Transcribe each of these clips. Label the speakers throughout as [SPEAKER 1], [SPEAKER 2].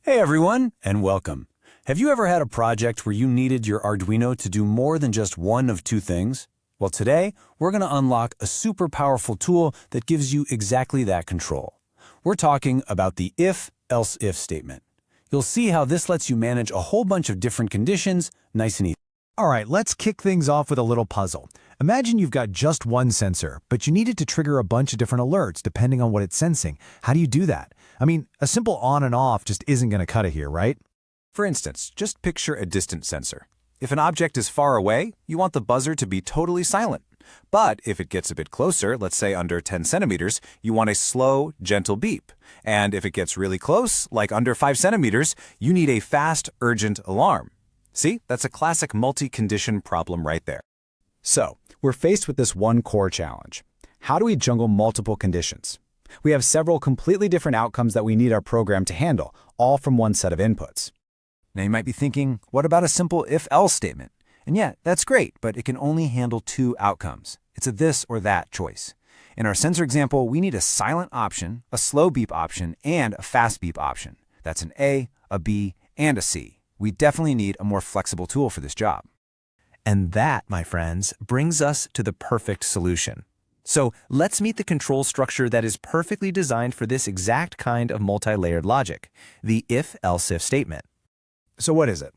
[SPEAKER 1] Hey everyone, and welcome. Have you ever had a project where you needed your Arduino to do more than just one of two things? Well, today, we're going to unlock a super powerful tool that gives you exactly that control. We're talking about the if-else-if statement. You'll see how this lets you manage a whole bunch of different conditions nice and easy.
[SPEAKER 2] All right, let's kick things off with a little puzzle. Imagine you've got just one sensor, but you need it to trigger a bunch of different alerts depending on what it's sensing. How do you do that? I mean, a simple on and off just isn't going to cut it here, right?
[SPEAKER 3] For instance, just picture a distant sensor. If an object is far away, you want the buzzer to be totally silent. But if it gets a bit closer, let's say under 10 centimeters, you want a slow, gentle beep. And if it gets really close, like under 5 centimeters, you need a fast, urgent alarm. See, that's a classic multi-condition problem right there.
[SPEAKER 4] So, we're faced with this one core challenge. How do we juggle multiple conditions? We have several completely different outcomes that we need our program to handle, all from one set of inputs.
[SPEAKER 3] Now you might be thinking, what about a simple if-else statement? And yeah, that's great, but it can only handle two outcomes. It's a this or that choice. In our sensor example, we need a silent option, a slow beep option, and a fast beep option. That's an A, a B, and a C. We definitely need a more flexible tool for this job.
[SPEAKER 5] And that, my friends, brings us to the perfect solution. So let's meet the control structure that is perfectly designed for this exact kind of multi-layered logic, the if-else-if statement.
[SPEAKER 4] So what is it?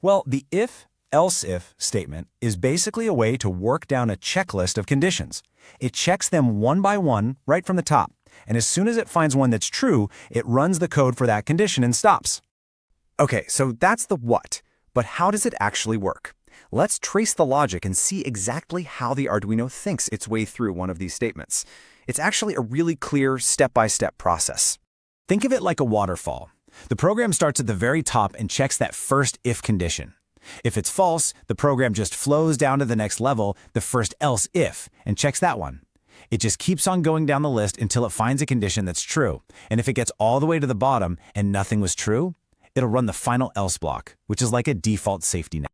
[SPEAKER 4] Well, the if-else-if statement is basically a way to work down a checklist of conditions. It checks them one by one right from the top, and as soon as it finds one that's true, it runs the code for that condition and stops. Okay, so that's the what, but how does it actually work? Let's trace the logic and see exactly how the Arduino thinks its way through one of these statements. It's actually a really clear step-by-step process. Think of it like a waterfall. The program starts at the very top and checks that first if condition. If it's false, the program just flows down to the next level, the first else if, and checks that one. It just keeps on going down the list until it finds a condition that's true. And if it gets all the way to the bottom and nothing was true, it'll run the final else block, which is like a default safety net.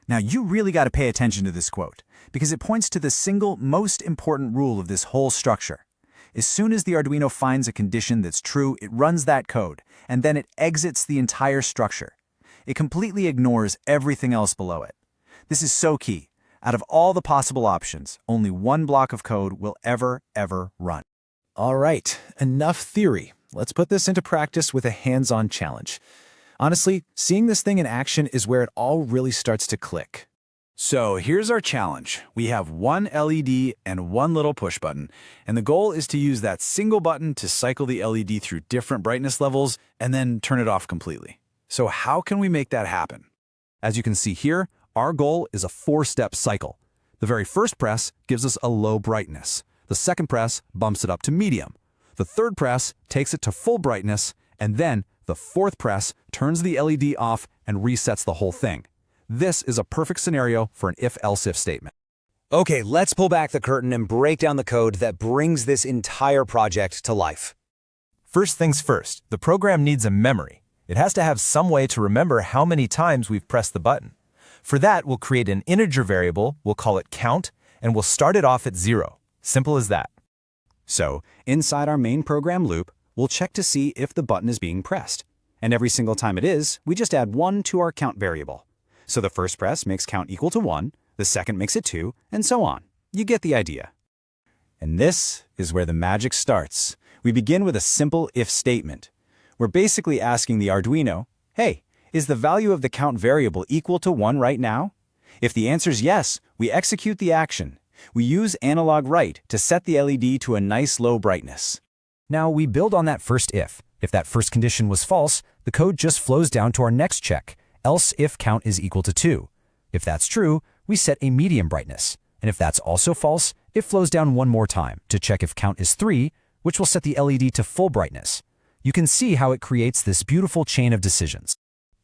[SPEAKER 4] Now, you really got to pay attention to this quote, because it points to the single most important rule of this whole structure. As soon as the Arduino finds a condition that's true, it runs that code, and then it exits the entire structure. It completely ignores everything else below it. This is so key. Out of all the possible options, only one block of code will ever run.
[SPEAKER 2] All right, enough theory. Let's put this into practice with a hands-on challenge. Honestly, seeing this thing in action is where it all really starts to click.
[SPEAKER 1] So here's our challenge. We have one LED and one little push button, and the goal is to use that single button to cycle the LED through different brightness levels and then turn it off completely. So how can we make that happen?
[SPEAKER 6] As you can see here, our goal is a 4-step cycle. The very first press gives us a low brightness. The second press bumps it up to medium. The third press takes it to full brightness, and then the fourth press turns the LED off and resets the whole thing. This is a perfect scenario for an if-else-if statement.
[SPEAKER 4] Okay, let's pull back the curtain and break down the code that brings this entire project to life.
[SPEAKER 5] First things first, the program needs a memory. It has to have some way to remember how many times we've pressed the button. For that, we'll create an integer variable, we'll call it count, and we'll start it off at 0. Simple as that.
[SPEAKER 4] So, inside our main program loop, we'll check to see if the button is being pressed. And every single time it is, we just add 1 to our count variable. So the first press makes count equal to 1, the second makes it 2, and so on. You get the idea. And this is where the magic starts. We begin with a simple if statement. We're basically asking the Arduino, hey, is the value of the count variable equal to 1 right now? If the answer is yes, we execute the action. We use analog write to set the LED to a nice low brightness.
[SPEAKER 2] Now, we build on that first if. If that first condition was false, the code just flows down to our next check, else if count is equal to 2. If that's true, we set a medium brightness. And if that's also false, it flows down one more time to check if count is 3, which will set the LED to full brightness. You can see how it creates this beautiful chain of decisions.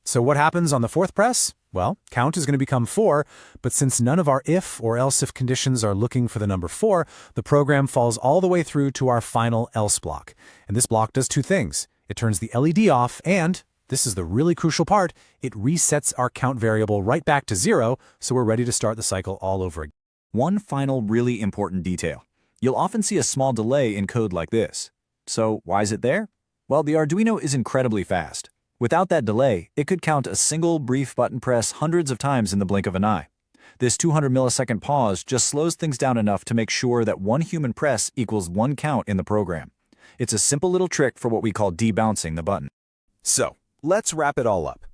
[SPEAKER 1] So what happens on the fourth press? Well, count is going to become 4, but since none of our if or else if conditions are looking for the number 4, the program falls all the way through to our final else block. And this block does two things. It turns the LED off and, this is the really crucial part, it resets our count variable right back to 0, so we're ready to start the cycle all over again.
[SPEAKER 3] One final really important detail. You'll often see a small delay in code like this. So why is it there? Well, the Arduino is incredibly fast. Without that delay, it could count a single brief button press hundreds of times in the blink of an eye. This 200 millisecond pause just slows things down enough to make sure that one human press equals one count in the program. It's a simple little trick for what we call debouncing the button.
[SPEAKER 4] So, let's wrap it all up.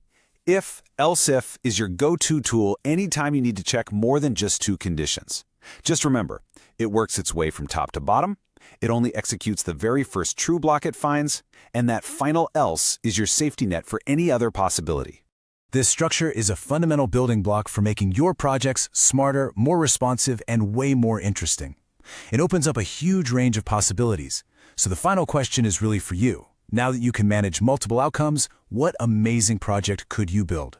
[SPEAKER 4] If, else if is your go-to tool anytime you need to check more than just two conditions. Just remember, it works its way from top to bottom, it only executes the very first true block it finds, and that final else is your safety net for any other possibility.
[SPEAKER 1] This structure is a fundamental building block for making your projects smarter, more responsive, and way more interesting. It opens up a huge range of possibilities. So the final question is really for you. Now that you can manage multiple outcomes, what amazing project could you build?